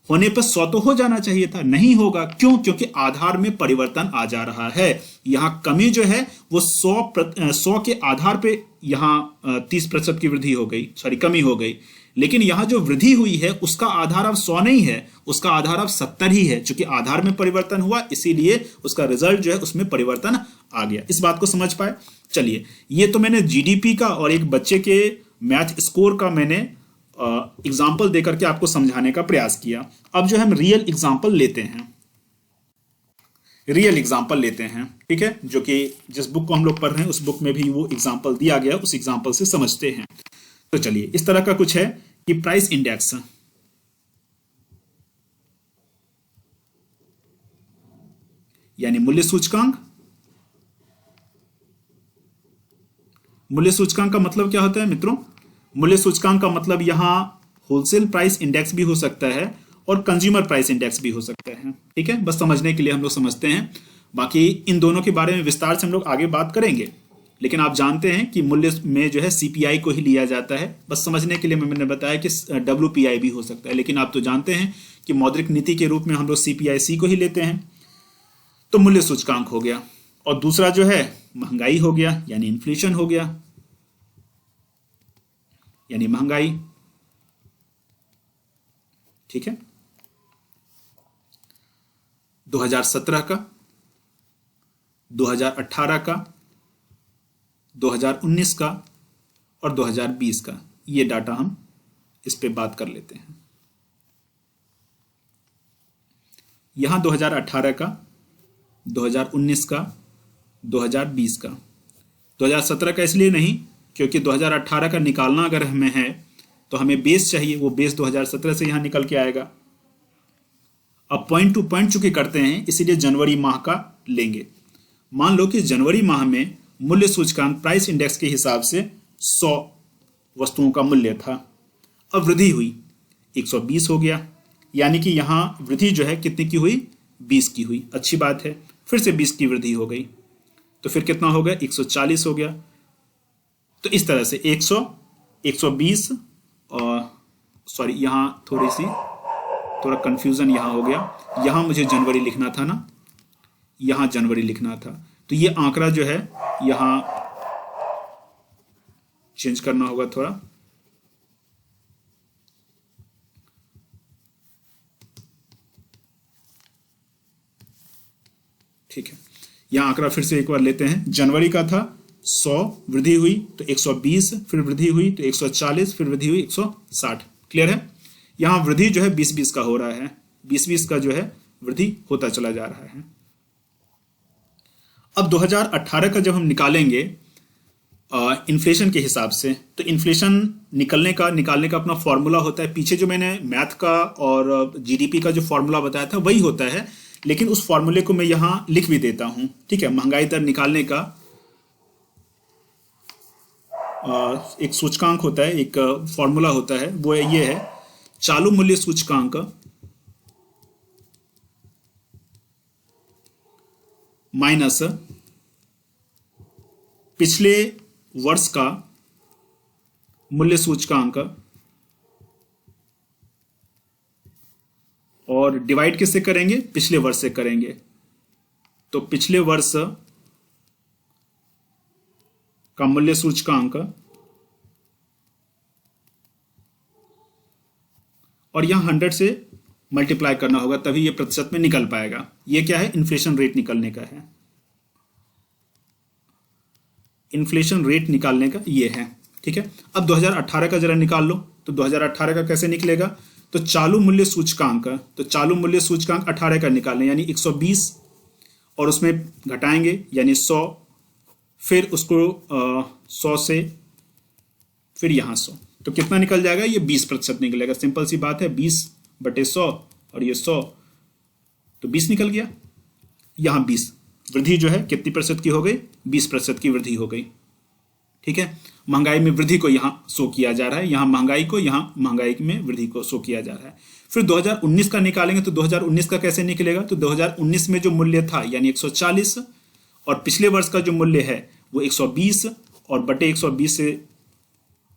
S1: होने पर 100 तो हो जाना चाहिए था, नहीं होगा। क्यों? क्योंकि आधार में परिवर्तन आ जा रहा है। यहां कमी जो है वो 100 के आधार पे यहां 30% की वृद्धि हो गई, सॉरी कमी हो गई, लेकिन यहां जो वृद्धि हुई है उसका आधार अब 100 नहीं है, उसका आधार अब 70 ही है। चूंकि आधार में परिवर्तन हुआ इसीलिए उसका रिजल्ट जो है उसमें परिवर्तन आ गया। इस बात को समझ पाए। चलिए, ये तो मैंने जीडीपी का और एक बच्चे के मैथ स्कोर का मैंने एग्जाम्पल देकर के आपको समझाने का प्रयास किया। अब जो हम रियल एग्जाम्पल लेते हैं, ठीक है, जो कि जिस बुक को हम लोग पढ़ रहे हैं उस बुक में भी वो एग्जाम्पल दिया गया, उस एग्जाम्पल से समझते हैं। तो चलिए, इस तरह का कुछ है कि प्राइस इंडेक्स, यानी मूल्य सूचकांक। मूल्य सूचकांक का मतलब क्या होता है मित्रों? मूल्य सूचकांक का मतलब यहां होलसेल प्राइस इंडेक्स भी हो सकता है और कंज्यूमर प्राइस इंडेक्स भी हो सकता है। ठीक है, बस समझने के लिए हम लोग समझते हैं, बाकी इन दोनों के बारे में विस्तार से हम लोग आगे बात करेंगे। लेकिन आप जानते हैं कि मूल्य में जो है सीपीआई को ही लिया जाता है। बस समझने के लिए मैंने बताया कि डब्ल्यूपीआई भी हो सकता है, लेकिन आप तो जानते हैं कि मौद्रिक नीति के रूप में हम लोग सीपीआईसी को ही लेते हैं। तो मूल्य सूचकांक हो गया, और दूसरा जो है महंगाई हो गया, यानी इन्फ्लेशन हो गया, यानी महंगाई। ठीक है, 2017 का, 2018 का, 2019 का और 2020 का, ये डाटा हम इस पे बात कर लेते हैं। यहां 2018 का, 2019 का, 2020 का। 2017 का इसलिए नहीं क्योंकि 2018 का निकालना अगर हमें है तो हमें बेस चाहिए, वो बेस 2017 से यहां निकल के आएगा। अब पॉइंट टू पॉइंट चूंकि करते हैं इसीलिए जनवरी माह का लेंगे। मान लो कि जनवरी माह में मूल्य सूचकांक प्राइस इंडेक्स के हिसाब से 100 वस्तुओं का मूल्य था। अब वृद्धि हुई, 120 हो गया, यानी कि यहां वृद्धि जो है कितने की हुई? 20 की हुई। अच्छी बात है, फिर से 20 की वृद्धि हो गई, तो फिर कितना हो गया? 140 हो गया। तो इस तरह से 100, 120 और सॉरी, यहां थोड़ा कंफ्यूजन यहां हो गया। यहां मुझे जनवरी लिखना था ना, यहां जनवरी लिखना था, तो ये आंकड़ा जो है यहां चेंज करना होगा थोड़ा। ठीक है, यहां आंकड़ा फिर से एक बार लेते हैं। जनवरी का था 100, वृद्धि हुई तो 120, फिर वृद्धि हुई तो 140, फिर वृद्धि हुई 160। क्लियर है? यहां वृद्धि जो है 20-20 का हो रहा है, 20-20 का जो है वृद्धि होता चला जा रहा है। अब 2018 का जब हम निकालेंगे इन्फ्लेशन के हिसाब से, तो इन्फ्लेशन निकालने का अपना फॉर्मूला होता है। पीछे जो मैंने मैथ का और जीडीपी का जो फॉर्मूला बताया था वही होता है, लेकिन उस फॉर्मूले को मैं यहां लिख भी देता हूं। ठीक है, महंगाई दर निकालने का एक सूचकांक होता है, एक फॉर्मूला होता है, वो ये है चालू मूल्य सूचकांक माइनस पिछले वर्ष का मूल्य सूचकांक और डिवाइड किससे करेंगे? पिछले वर्ष से करेंगे। तो पिछले वर्ष का मूल्य सूचकांक और यहां 100 से मल्टीप्लाई करना होगा, तभी ये प्रतिशत में निकल पाएगा। ये क्या है? इन्फ्लेशन रेट निकालने का है, इन्फ्लेशन रेट निकालने का ये है। ठीक है, अब 2018 का जरा निकाल लो, तो 2018 का कैसे निकलेगा? तो चालू मूल्य सूचकांक, तो चालू मूल्य सूचकांक 18 का निकालने, यानी 120 और उसमें घटाएंगे यानी 100, फिर उसको 100 से फिर यहां 100, तो कितना निकल जाएगा? ये 20% निकलेगा। सिंपल सी बात है, 20/100 और ये 100, तो 20 निकल गया। यहां 20 वृद्धि जो है कितनी प्रतिशत की हो गई? 20% की वृद्धि हो गई। ठीक है, महंगाई में वृद्धि को यहां शो किया जा रहा है, यहां महंगाई को, यहां महंगाई में वृद्धि को शो किया जा रहा है। फिर 2019 का निकालेंगे, तो 2019 का कैसे निकलेगा? तो 2019 में जो मूल्य था यानी 140 और पिछले वर्ष का जो मूल्य है वो 120 और बटे 120 से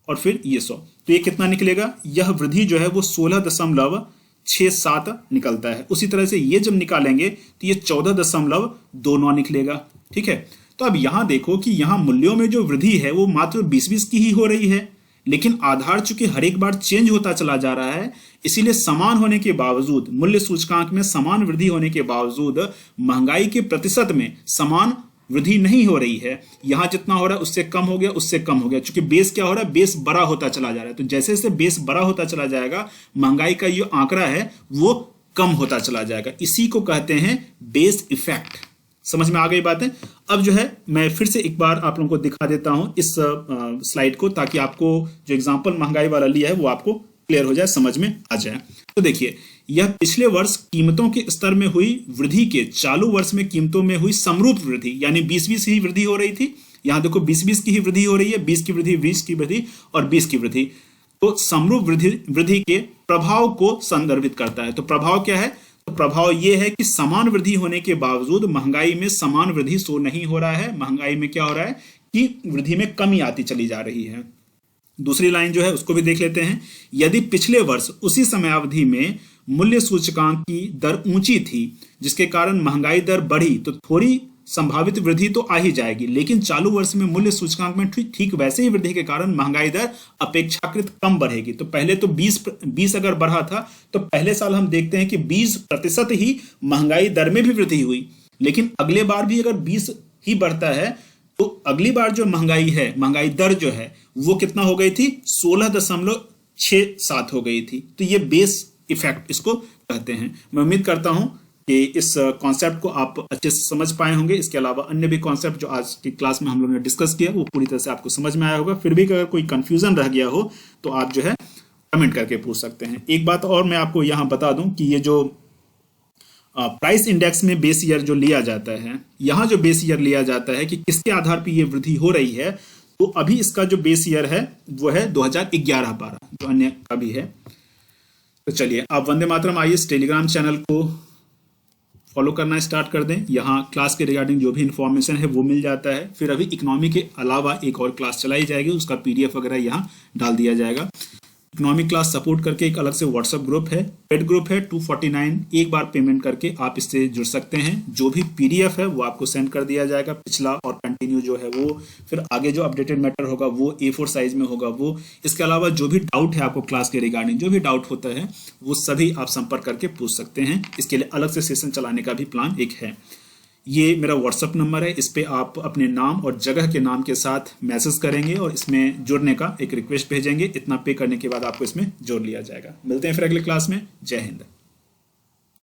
S1: और फिर ये 100, तो ये कितना निकलेगा? यह वृद्धि जो है वो 16.67 निकलता है। उसी तरह से ये जब निकालेंगे तो ये 14.29 निकलेगा। ठीक है, तो अब यहां देखो कि यहां मूल्यों में जो वृद्धि है वो मात्र 20-20 की ही हो रही है, लेकिन आधार चूंकि हर एक बार चेंज होता चला जा रहा है, इसीलिए समान होने के बावजूद, मूल्य सूचकांक में समान वृद्धि होने के बावजूद महंगाई के प्रतिशत में समान वृद्धि नहीं हो रही है। यहां जितना हो रहा है उससे कम हो गया, उससे कम हो गया, क्योंकि बेस क्या हो रहा है, बेस बड़ा होता चला जा रहा है। तो जैसे जैसे बेस बड़ा होता चला जाएगा, महंगाई का जो आंकड़ा है वो कम होता चला जाएगा। इसी को कहते हैं बेस इफेक्ट। समझ में आ गई बातें? अब जो है मैं फिर से एक बार आप लोगों को दिखा देता हूं इस स्लाइड को, ताकि आपको जो एग्जांपल महंगाई वाला लिया है वो आपको क्लियर हो जाए, समझ में आ जाए। तो देखिए, यह पिछले वर्ष कीमतों के स्तर में हुई वृद्धि के चालू वर्ष में कीमतों में हुई समरूप वृद्धि, यानी 20-20 ही वृद्धि हो रही थी। यहां देखो 20-20 की ही वृद्धि हो रही है, 20 की वृद्धि, 20 की वृद्धि और 20 की वृद्धि। तो समरूप वृद्धि के प्रभाव को संदर्भित करता है। तो प्रभाव क्या है? तो प्रभाव यह है कि समान वृद्धि होने के बावजूद महंगाई में समान वृद्धि शो नहीं हो रहा है। महंगाई में क्या हो रहा है कि वृद्धि में कमी आती चली जा रही है। दूसरी लाइन जो है उसको भी देख लेते हैं। यदि पिछले वर्ष उसी समयावधि में मूल्य सूचकांक की दर ऊंची थी, जिसके कारण महंगाई दर बढ़ी, तो थोड़ी संभावित वृद्धि तो आ ही जाएगी, लेकिन चालू वर्ष में मूल्य सूचकांक में ठीक वैसे ही वृद्धि के कारण महंगाई दर अपेक्षाकृत कम बढ़ेगी। तो पहले तो 20 अगर बढ़ा था, तो पहले साल हम देखते हैं कि 20% ही महंगाई दर में भी वृद्धि हुई, लेकिन अगले बार भी अगर 20 ही बढ़ता है, तो अगली बार जो महंगाई है, महंगाई दर जो है वो कितना हो गई थी? 16.67 हो गई थी। तो ये बेस इफेक्ट इसको कहते हैं। मैं उम्मीद करता हूं कि इस कॉन्सेप्ट को आप अच्छे से समझ पाए होंगे। इसके अलावा अन्य भी कॉन्सेप्ट जो आज की क्लास में हम लोगों ने डिस्कस किया वो पूरी तरह से आपको समझ में आया होगा। फिर भी अगर कोई कंफ्यूजन रह गया हो तो आप जो है कमेंट करके पूछ सकते हैं। एक बात और मैं आपको यहां बता दूं कि ये जो प्राइस इंडेक्स में बेस ईयर जो लिया जाता है, यहां जो बेस ईयर लिया जाता है कि किसके आधार पर यह वृद्धि हो रही है, तो अभी इसका जो बेस ईयर है वो है 2011-12, जो अन्य का भी है। तो चलिए आप वंदे मातरम आइए इस टेलीग्राम चैनल को फॉलो करना स्टार्ट कर दें। यहाँ क्लास के रिगार्डिंग जो भी इंफॉर्मेशन है वो मिल जाता है। फिर अभी इकोनॉमी के अलावा एक और क्लास चलाई जाएगी, उसका पीडीएफ वगैरह यहाँ डाल दिया जाएगा। इकोनॉमिक क्लास सपोर्ट करके एक अलग से व्हाट्सएप ग्रुप है, पेड ग्रुप है, 249 एक बार पेमेंट करके आप इससे जुड़ सकते हैं। जो भी पीडीएफ है वो आपको सेंड कर दिया जाएगा, पिछला और कंटिन्यू जो है वो, फिर आगे जो अपडेटेड मैटर होगा वो A4 साइज में होगा वो। इसके अलावा जो भी डाउट है आपको क्लास के रिगार्डिंग, जो भी डाउट होता है वो सभी आप संपर्क करके पूछ सकते हैं। इसके लिए अलग से सेशन चलाने का भी प्लान एक है। ये मेरा व्हाट्सअप नंबर है, इस पे आप अपने नाम और जगह के नाम के साथ मैसेज करेंगे और इसमें जुड़ने का एक रिक्वेस्ट भेजेंगे। इतना पे करने के बाद आपको इसमें जोड़ लिया जाएगा। मिलते हैं फिर अगले क्लास में। जय हिंद।